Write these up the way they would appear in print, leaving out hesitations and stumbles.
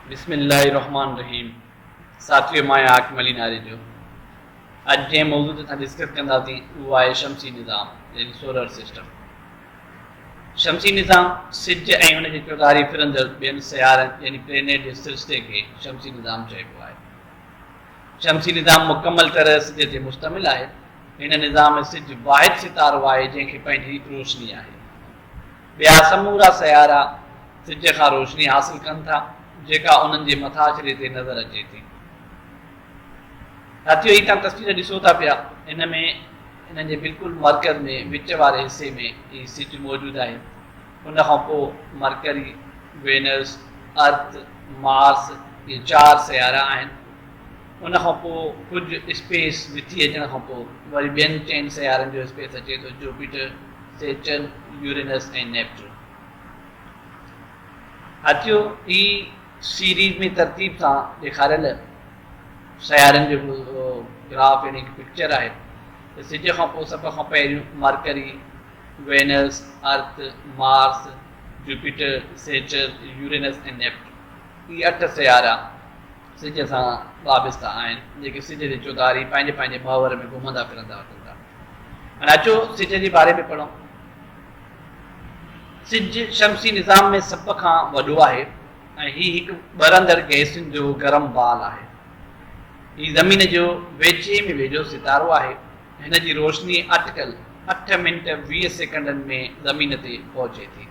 बिस्मिल्लाहिर्रहमानिर्रहीम। साथियों, मैं आकिम अली नारे जो अॼु जंहिं मौज़ू ते असां डिस्कस कंदासीं उहो आहे शमसी निज़ाम यानी सोलर सिस्टम। शमसी निज़ाम सिज ऐं उनजे चौधारी फिरंदड़ ॿियनि सियारनि यानी प्लेनेट जे सिलसिले खे शमसी निज़ाम चइबो आहे। शमसी निज़ाम मुकमल तरह सिज ते मुश्तमिल आहे। हिन निज़ाम में सिज वाहिद सितारो आहे जंहिंखे पंहिंजी रोशनी आहे। ॿिया समूरा सियारा सिज खां रोशनी हासिल कनि था जेका उन्हनि जे मथाछिरे ते नज़र अचे थी। साथियो, ही तव्हां तस्वीर ॾिसो था पिया, हिन में हिननि जे बिल्कुलु मर्कज़ में विच वारे हिसे में ही सिज मौजूदु आहे। उन खां पोइ मरकरी, वेनस, अर्थ, मार्स इहे 4 सियारा आहिनि। उन खां पोइ कुझु स्पेस विथी अचण खां पोइ वरी ॿियनि 4 सियारनि जो स्पेस अचे थो, जुपिटर, सेटर्न, यूरेनस ऐं नेपच्यून। साथियो, ही सीरीज़ में तरतीब सां ॾेखारियल सियारनि जो ग्राफ यानी पिक्चर आहे। सिज खां पोइ सभ खां पहिरियों मरकरी, वेनस, अर्थ, मार्स, जुपिटर, सेटर्न, यूरेनस ऐं नेपच्यून इहे 8 सियारा सिज सां वाबस्ता आहिनि जेके सिज जे चौधारी पंहिंजे पंहिंजे महवर में घुमंदा फिरंदा वञनि था। हाणे अचो सिज जे बारे में पढ़ूं। सिज शमसी निज़ाम में सभ खां वॾो आहे ऐं हीउ हिकु ॿरंदड़ गैसुनि जो गरम बाल आहे। हीउ ज़मीन जो वेझे में वेझो सितारो आहे। हिन जी रोशनी अटकल 8 मिंट 20 सेकंडनि में ज़मीन ते पहुचे थी।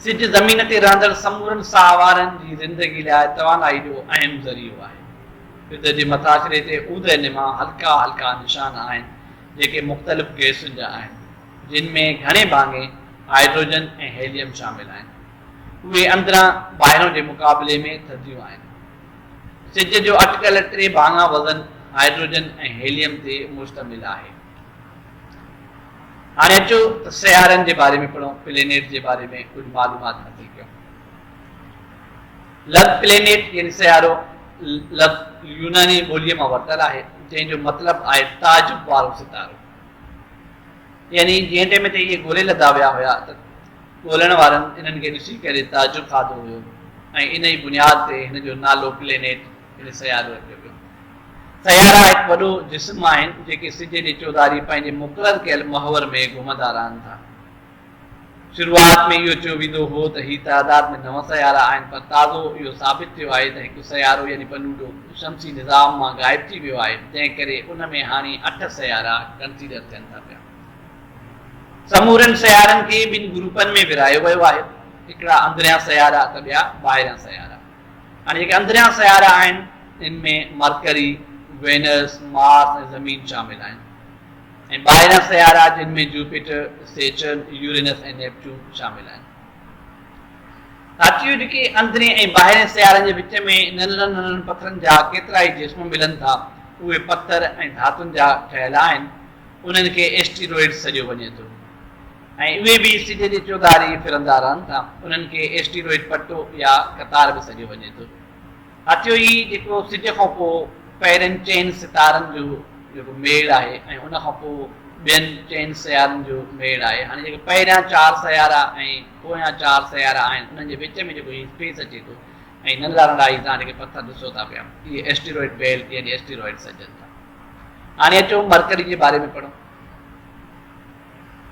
सिज ज़मीन ते रहंदड़ समूरनि साहवारनि जी ज़िंदगी लाइ तवानाई जो अहम ज़रियो आहे। सिज जे मथाछिरे ते ऊंदहि मां हल्का हल्का निशान आहिनि जेके मुख़्तलिफ़ गैसुनि जा आहिनि, जिन में घणे भाङे हाइड्रोजन ऐं हेलियम शामिल आहिनि। उहे अंदरां ॿाहिरों जे मुक़ाबले में थधियूं आहिनि। सिज जो अटकल 3 भाङा वज़न हाइड्रोजन ऐं हेलियम ते मुश्तमिल आहे। हाणे अचो त सियारनि जे बारे में पढ़ूं, प्लेनेट जे बारे में कुझु मालूमात हासिल कयूं। लफ़्ज़ प्लेनेट यानी सियारो लफ़्ज़ यूनानी ॿोलीअ मां वरितल आहे जंहिंजो मतिलबु आहे ताजुब वारो सितारो। यानी जंहिं टाइम ते इहे ॻोल्हे लधा विया हुया त ॻोल्हण वारनि इन्हनि खे ॾिसी करे ताजुब खाधो हुयो ऐं इन जी बुनियाद ते हिन जो नालो प्लेनेट यानी सियारो रखियो वियो। सियारा हिकु वॾो जिस्म आहिनि जेके सिज जे चौधारी पंहिंजे मुक़ररु कयल महवर में घुमंदा रहनि था। शुरूआत में इहो चयो वेंदो हो त हीअ तइदाद में 9 सियारा आहिनि, पर ताज़ो इहो साबित थियो आहे त हिकु सियारो यानी पनूडो शमसी निज़ाम मां ग़ाइब थी वियो आहे, जंहिं करे उन में हाणे 8 सियारा कंसीडर थियनि था पिया। समूरनि सियारनि खे 2 ग्रुपनि में विरायो वियो आहे, हिकिड़ा अंदरियां सियारा त ॿिया ॿाहिरियां सियारा। हाणे जेके अंदरियां सियारा आहिनि इनमें मरकरी, वेनस, मार्स ऐं ज़मीन शामिल आहिनि ऐं ॿाहिरियां सियारा जिन में जुपिटर, सेटर्न, यूरेनस ऐं नेपच्यून शामिल आहिनि। साथियों, जेके अंदरें ऐं ॿाहिरें सियारनि जे विच में नंढड़नि नंढड़नि पथरनि जा केतिरा ई जिस्म मिलनि था, उहे पथर ऐं धातुनि जा ठहियल आहिनि। उन्हनि खे एस्टीरॉइड सॾियो वञे थो ऐं उहे बि सिज जे चौधारी फिरंदा रहनि था। उन्हनि खे एस्टीरॉइड पट्टो या कतार बि सॾियो वञे थो। साथियों, ही जेको सिज खां पोइ पहिरियनि 4 सितारनि जो जेको मेड़ आहे ऐं उन खां पोइ ॿियनि 4 सियारनि जो मेड़ आहे। हाणे जेके पहिरियां 4 सियारा ऐं पोयां 4 सियारा आहिनि उन्हनि जे विच में जेको ही स्पेस अचे थो ऐं नंढड़ा नंढड़ा ही तव्हां जेके पथर ॾिसो था पिया, इहे एस्टीरॉइड बेल्ट यानी एस्टीरॉइड सॼनि था। हाणे अचो मरकरी जे बारे में पढ़ूं।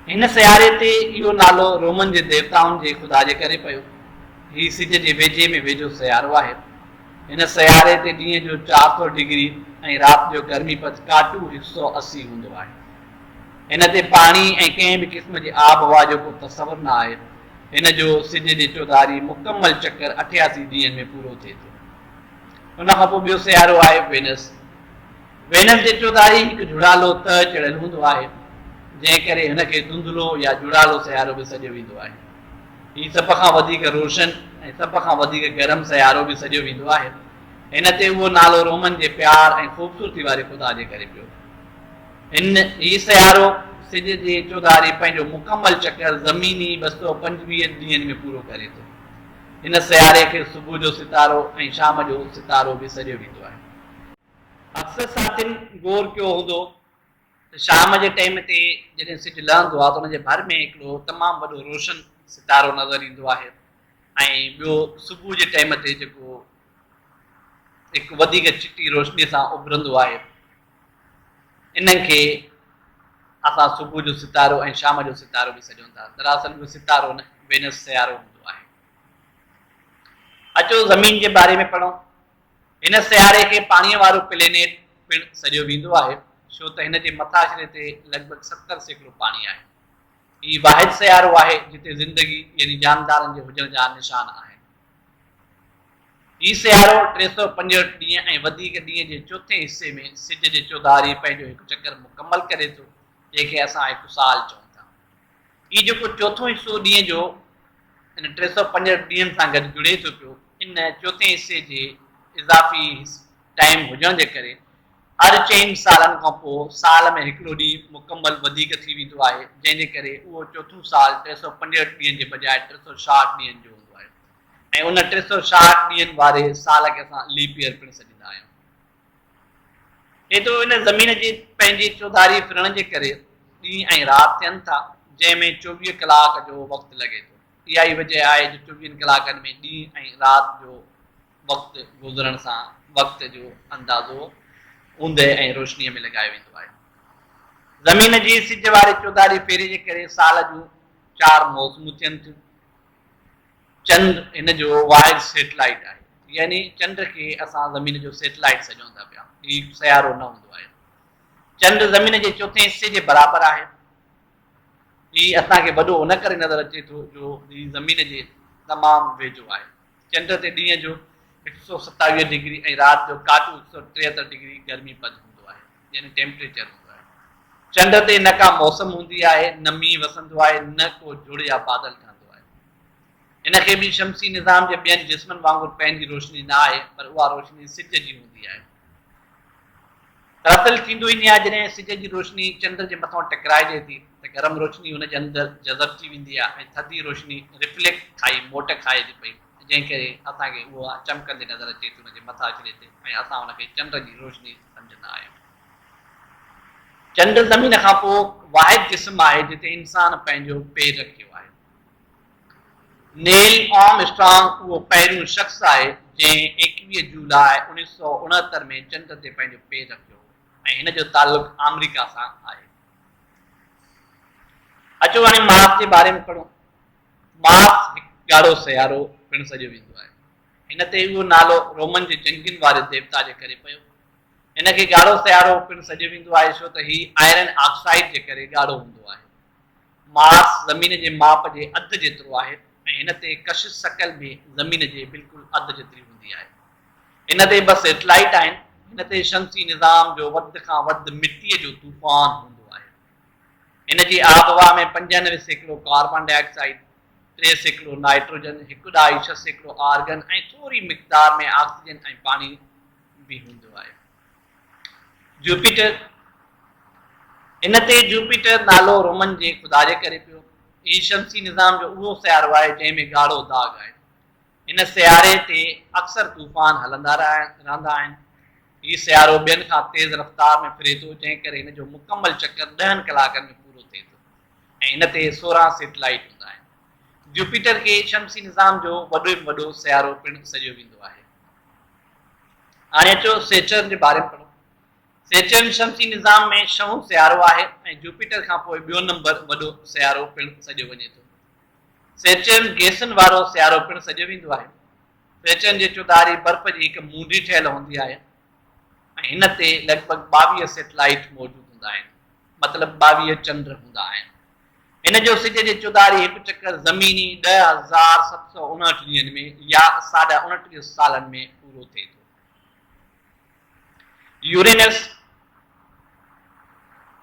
हिन सियारे ते इहो नालो रोमन जे देवताउनि जे ख़ुदा जे करे पियो। हीउ सिज जे वेझे में वेझो सियारो आहे। हिन सियारे ते ॾींहं जो 400 डिग्री ऐं राति जो गर्मीपद काटू 180 हूंदो आहे। हिन ते पाणी ऐं कंहिं बि क़िस्म जी आब हवा जो को तसवुरु न आहे। हिन जो सिज जे चौधारी मुकमल चकर 88 ॾींहंनि में पूरो थिए थो। उन खां पोइ ॿियो सियारो आहे वेनस। वेनस जे चौधारी हिकु जुड़ालो तह चढ़ियल हूंदो आहे, जंहिं करे हिनखे धुंधलो या जुड़ालो सियारो बि सॾियो वेंदो आहे। हीउ सभ खां वधीक रोशन ऐं सभ खां वधीक गरम सियारो बि सॾियो वेंदो आहे। हिन ते उहो नालो रोमन जे प्यार ऐं ख़ूबसूरती वारे ख़ुदा जे करे पियो। हीउ सियारो सिज जे चौधारी पंहिंजो मुकमल चकर ज़मीनी 225 ॾींहंनि में पूरो करे थो। हिन सियारे खे सुबुह जो सितारो ऐं शाम जो सितारो बि सॾियो वेंदो आहे। अक्सर साथियुनि गौर कयो हूंदो त शाम जे टाइम ते जॾहिं सिज लहंदो आहे त हुनजे भर में हिकिड़ो तमामु वॾो रोशन सितारो नज़र ईंदो आहे। ऐं ॿियो सुबुह जे टाइम ते जेको हिकु वधीक चिटी रोशनीअ सां उभरंदो आहे, इनखे असां सुबुह जो सितारो ऐं शाम जो सितारो बि सॾूं था। दरअसल उहो सितारो न वेनस सियारो हूंदो आहे। अचो ज़मीन जे बारे में पढ़ूं। हिन सियारे खे पाणीअ वारो प्लेनेट पिणु सॾियो वेंदो आहे, छो त हिन जे मथाछिरे ते लॻभॻि 70% पाणी आहे। हीउ वाहिद सियारो आहे जिते ज़िंदगी यानी जानदारनि जे हुजण जा निशान आहिनि। हीउ सियारो 365 ॾींहं ऐं वधीक ॾींहं जे चोथे हिसे में सिज जे चौधारी पंहिंजो हिकु चकर मुकमल करे थो, जंहिंखे असां हिकु साल चऊं था। हीउ जेको चोथों हिसो ॾींहं जो इन 365 ॾींहंनि सां गॾु जुड़े थो पियो, इन चोथे हिसे जे इज़ाफ़ी टाइम हुजण जे करे हर 4 सालनि खां पोइ साल में हिकिड़ो ॾींहुं मुकमल वधीक थी वेंदो आहे, जंहिंजे करे उहो चोथों साल 365 ॾींहंनि जे बजाए 360 ॾींहंनि जो हूंदो आहे। ऐं उन 360 ॾींहंनि वारे साल खे असां लीप ईयर पिणु सॾींदा आहियूं। एतिरो इन ज़मीन जे पंहिंजी चौधारी फिरण जे करे ॾींहुं ऐं राति थियनि था, जंहिंमें 24 कलाक जो वक़्तु लॻे थो। इहा ई वजह आहे जो 24 कलाकनि में ॾींहुं ऐं राति जो वक़्तु गुज़रण सां वक़्त जो अंदाज़ो ऊंदहि ऐं रोशनीअ में लॻायो वेंदो आहे। ज़मीन जी सिज वारे चौधारी फेरे जे करे साल जूं 4 मौसमूं थियनि थियूं। चंड हिन जो वाहिद सेटेलाइट आहे, यानी चंड खे असां ज़मीन जो सेटेलाइट सॾूं था पिया। हीउ सियारो न हूंदो आहे। चंड ज़मीन जे चोथे हिसे जे बराबरि आहे। हीउ असांखे वॾो न करे नज़र अचे थो जो हीउ ज़मीन जे तमामु वेझो आहे। चंड ते ॾींहं जो 127 डिग्री ऐं राति जो काटू 173 डिग्री गर्मी पद हूंदो आहे, यानी टेम्परेचर हूंदो आहे। चंड ते न का मौसम हूंदी आहे, न मींहुं वसंदो आहे, न को झुड़ या बादल ठहंदो आहे। इनखे बि शमसी निज़ाम जे ॿियनि जिस्मनि वांगुरु पंहिंजी रोशनी न आहे, पर उहा रोशनी सिज जी हूंदी आहे। दरअसल थींदो ईअं आहे, जॾहिं सिज जी रोशनी चंड जे मथां टकराइजे थी त गरम रोशनी हुन जे अंदरि जज़ब थी वेंदी आहे ऐं थधी रोशनी रिफ्लेक्ट खाई मोट खाए थी पई, जंहिं करे असांखे उहा चमकंदी नज़र अचे थी हुनजे मथां अचिरे ते, ऐं असां हुनखे चंड जी रोशनी सम्झंदा आहियूं। चंड ज़मीन खां पोइ वाहिद जिस्म आहे जिते इंसान पंहिंजो पेर रखियो आहे। नील आर्मस्ट्रांग उहो पहिरियों शख़्स आहे जंहिं 21 जुलाई 1969 में चंड ते पंहिंजो पेर रखियो ऐं हिन जो तालुक़ अमेरिका सां आहे। अचो हाणे मार्स जे बारे में पढ़ूं। मार्स हिकु ॻाढ़ो सियारो पिणु सॾियो वेंदो आहे। हिन ते उहो नालो रोमन जे जंगियुनि वारे देवता जे करे पियो। हिनखे ॻाढ़ो सियारो पिणु सॾियो वेंदो आहे छो त हीउ आयरन ऑक्साइड जे करे ॻाढ़ो हूंदो आहे। मार्स ज़मीन जे माप जे अधु जेतिरो आहे ऐं हिन ते कशिश शकल में ज़मीन जे बिल्कुलु अधु जेतिरी हूंदी आहे। हिन ते ॿ सेटेलाइट आहिनि। हिन ते शमसी निज़ाम जो वधि खां वधि मिटीअ जो तूफ़ान हूंदो आहे। हिन जी आबहवा में 95% कार्बन डाइऑक्साइड, 3% नाइट्रोजन, 1.6% आर्गन ऐं थोरी मिक़दार में ऑक्सीजन ऐं पाणी बि हूंदो आहे। जुपिटर, हिन ते जुपिटर नालो रोमन जे ख़ुदा जे करे पियो। हीउ शमसी निज़ाम जो उहो सियारो आहे जंहिंमें ॻाढ़ो दाग़ आहे। हिन सियारे ते अक्सर तूफ़ान हलंदा रहंदा आहिनि। हीउ सियारो ॿियनि खां तेज़ रफ़्तार में फिरे थो, जंहिं करे हिन जो मुकमल चकर 10 कलाकनि में पूरो थिए थो ऐं हिन ते 16 सेटेलाइट हूंदा आहिनि। जुपिटर खे शमसी निज़ाम जो वॾो में वॾो सियारो पिणु सॾियो वेंदो आहे। हाणे अचो सेचर्न जे बारे में पढ़ो। सेचर्न शमसी निज़ाम में 6हों सियारो आहे ऐं जुपिटर खां पोइ ॿियो नंबर वॾो सियारो पिणु सॾियो वञे थो। सेचर्न गैसनि वारो सियारो पिणु सॾियो वेंदो आहे। सेचर्न जी चौधारी बर्फ़ जी हिकु मूंडी ठहियल हूंदी आहे ऐं हिन ते लॻभॻि 22 सेटेलाइट मौजूदु हूंदा आहिनि, मतिलबु 22 चंड हूंदा आहिनि। हिन जो सिज जे चौधारी हिकु चकर ज़मीनी 10,759 ॾींहंनि में या 29.5 सालनि में पूरो थिए थो।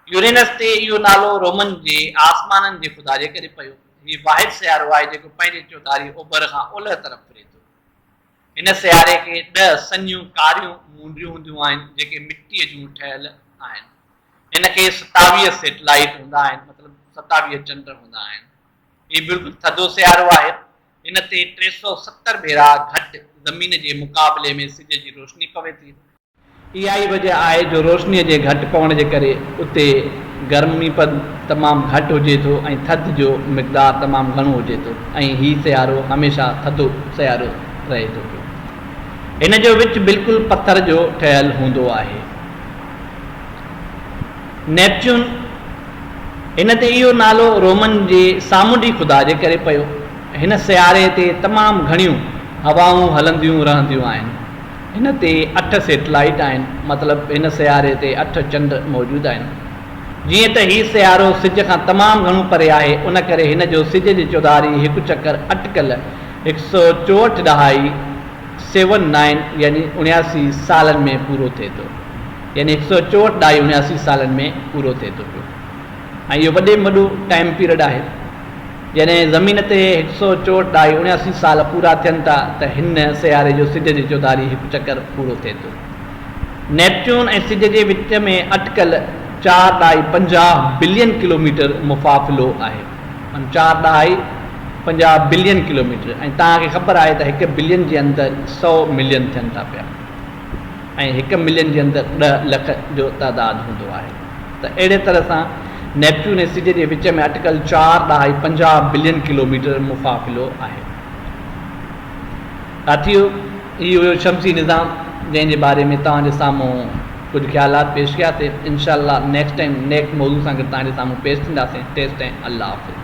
यूरेनस ते इहो नालो रोमन जे आसमाननि जे ख़ुदा जे करे पियो। हीउ वाहिद सियारो आहे जेको पंहिंजे चौधारी ओभर खां ओलह तरफ़ फिरे थो। हिन सियारे खे 10 सनियूं कारियूं मूंडियूं हूंदियूं आहिनि जेके मिटीअ जूं ठहियल आहिनि। हिन खे 27 सेटेलाइट हूंदा आहिनि, मतिलबु 27 चंड हूंदा आहिनि। हीउ बिल्कुलु थधो सियारो आहे। हिन ते 370 भेरा घटि ज़मीन जे मुक़ाबले में सिज जी रोशनी पवे थी। इहा ई वजह आहे जो रोशनीअ जे घटि पवण जे करे उते गर्मीपद तमामु घटि हुजे थो ऐं थधि जो मिक़दारु तमामु घणो हुजे थो ऐं हीउ सियारो हमेशह थधो सियारो रहे थो पियो। हिन जो विच बिल्कुलु पथर जो ठहियलु हूंदो आहे। नेपच्यून, हिन ते इहो नालो रोमन जे सामुंडी ख़ुदा जे करे पियो। हिन सियारे ते तमामु घणियूं हवाऊं हलंदियूं रहंदियूं आहिनि। हिन ते 8 सैटेलाइट आहिनि, मतिलबु हिन सियारे ते 8 चंड मौजूदु आहिनि। जीअं त हीउ सियारो सिज खां तमामु घणो परे आहे, उन करे हिन जो सिज जी चौधारी हिकु चकर अटकल 164.79 यानी 79 सालनि में पूरो थिए थो, यानी 164.79 सालनि में पूरो थिए थो पियो। ऐं इहो वॾे में वॾो टाइम पीरियड आहे। यानी ज़मीन ते 164.79 साल पूरा थियनि था त हिन सियारे जो सिज जी चौधारी हिकु चकर पूरो थिए थो। नेपच्यून ऐं सिज जे विच में अटकल 4.50 बिलियन किलोमीटर मुफ़ासिलो आहे। 4.50 बिलियन किलोमीटर। ऐं तव्हांखे ख़बर आहे त 1 बिलियन जे अंदरि 100 मिलियन थियनि था पिया ऐं 1 मिलियन जे अंदरि 10 लख जो तइदादु हूंदो आहे। त अहिड़े तरह सां नेपच्यून ऐं सिज जे विच में अटकल 4.50 बिलियन किलोमीटर मुफ़ासिलो आहे। साथियो, इहो हुयो शमसी निज़ाम जंहिंजे बारे में तव्हांजे साम्हूं कुझु ख़्यालात पेश कयासीं। इंशाअल्लाह नेक्स्ट टाइम नेक्स्ट मौज़ू सां गॾु तव्हांजे साम्हूं पेश थींदासीं। तेसिताईं अल्लाह हाफ़िज़।